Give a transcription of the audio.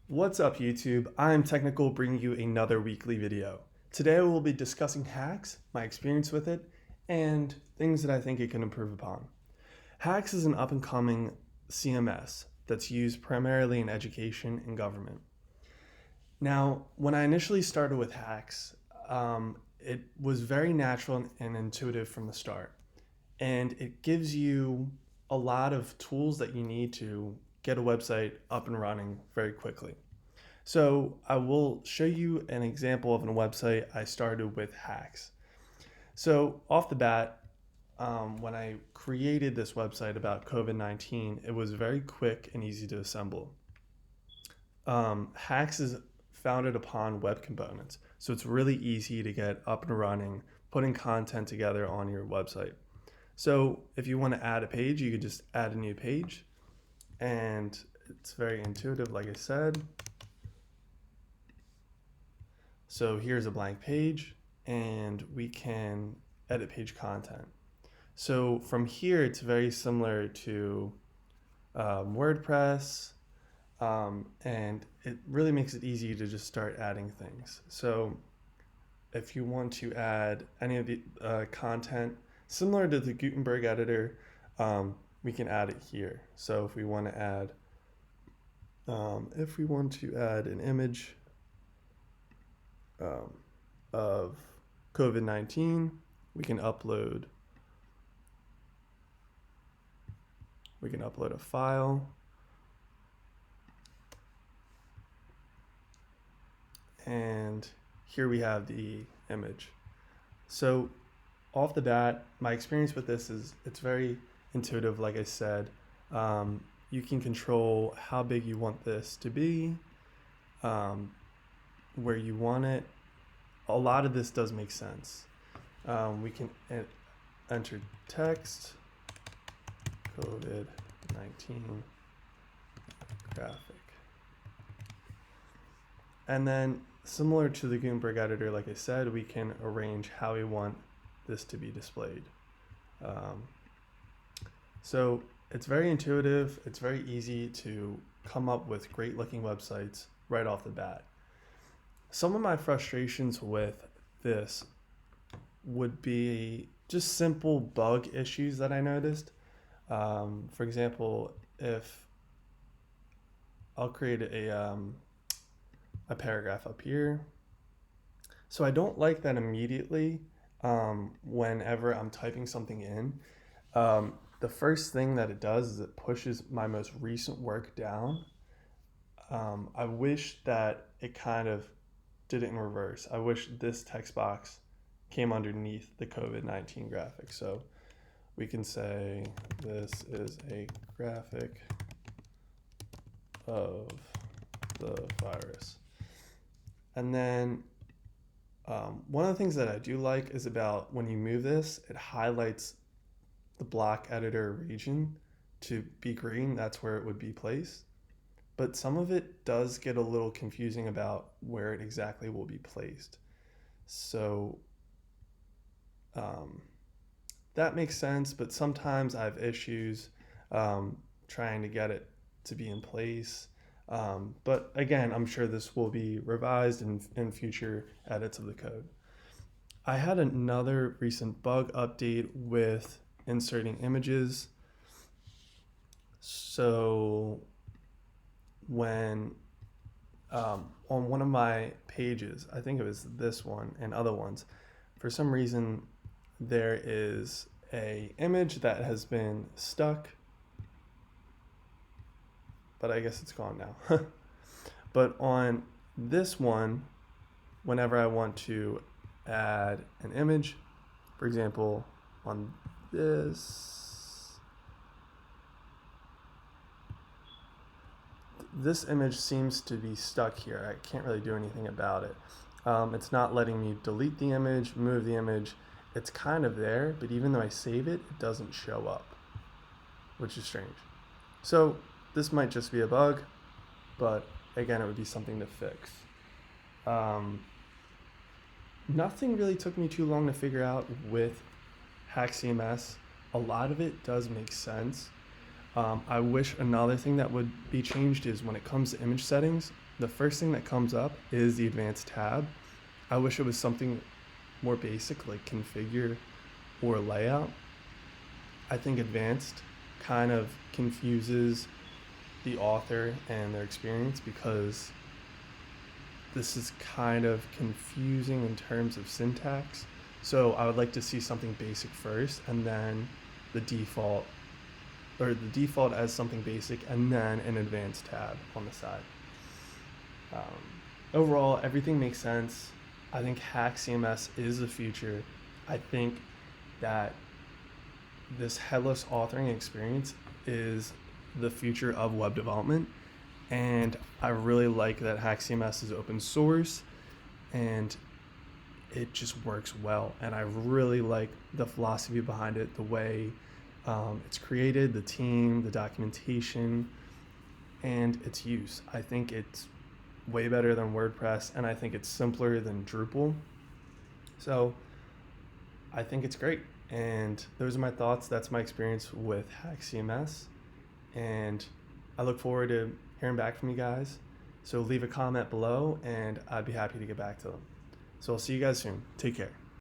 What's up YouTube? I'm Technical bringing you another weekly video. Today we will be discussing HAX, my experience with it, and things that I think it can improve upon. HAX is an up and coming CMS that's used primarily in education and government. Now, when I initially started with HAX, it was very natural and intuitive from the start. And it gives you a lot of tools that you need to get a website up and running very quickly. So I will show you an example of a website I started with HAX. So off the bat, when I created this website about COVID-19, it was very quick and easy to assemble. HAX is founded upon web components, so it's really easy to get up and running, putting content together on your website. So if you want to add a page, you could just add a new page, and it's very intuitive, like I said. So here's a blank page, and we can edit page content. So from here, it's very similar to WordPress, and it really makes it easy to just start adding things. So if you want to add any of the content similar to the Gutenberg editor, we can add it here. So if we want to add an image of COVID-19, we can upload a file, and here we have the image. So off the bat, my experience with this is it's very intuitive, like I said. You can control how big you want this to be, where you want it. A lot of this does make sense. We can enter text, COVID-19 graphic. And then similar to the Gutenberg editor, like I said, we can arrange how we want this to be displayed. So it's very intuitive. It's very easy to come up with great looking websites right off the bat. Some of my frustrations with this would be just simple bug issues that I noticed. For example, if I'll create a paragraph up here. So I don't like that immediately whenever I'm typing something in. The first thing that it does is it pushes my most recent work down. I wish that it kind of did it in reverse. I wish this text box came underneath the COVID-19 graphic. So we can say this is a graphic of the virus. And then one of the things that I do like is about when you move this, it highlights the block editor region to be green. That's where it would be placed. But some of it does get a little confusing about where it exactly will be placed. So that makes sense, but sometimes I have issues trying to get it to be in place. But again, I'm sure this will be revised in future edits of the code. I had another recent bug update with inserting images. So when on one of my pages, I think it was this one and other ones, for some reason there is a image that has been stuck, but I guess it's gone now. But on this one, whenever I want to add an image, for example, on this image seems to be stuck here. I can't really do anything about it. It's not letting me delete the image, move the image. It's kind of there, but even though I save it, it doesn't show up, which is strange. So this might just be a bug, but again, it would be something to fix. Nothing really took me too long to figure out with HAX CMS. A lot of it does make sense. I wish another thing that would be changed is when it comes to image settings, the first thing that comes up is the advanced tab. I wish it was something more basic like configure or layout. I think advanced kind of confuses the author and their experience because this is kind of confusing in terms of syntax. So I would like to see something basic first and then the default as something basic and then an advanced tab on the side. Overall, everything makes sense. I think HAX CMS is the future. I think that this headless authoring experience is the future of web development. And I really like that HAX CMS is open source and it just works well. And I really like the philosophy behind it, the way it's created, the team, the documentation, and its use. I think it's way better than WordPress, and I think it's simpler than Drupal. So I think it's great. And those are my thoughts. That's my experience with HAX CMS. And I look forward to hearing back from you guys. So leave a comment below, and I'd be happy to get back to them. So I'll see you guys soon. Take care.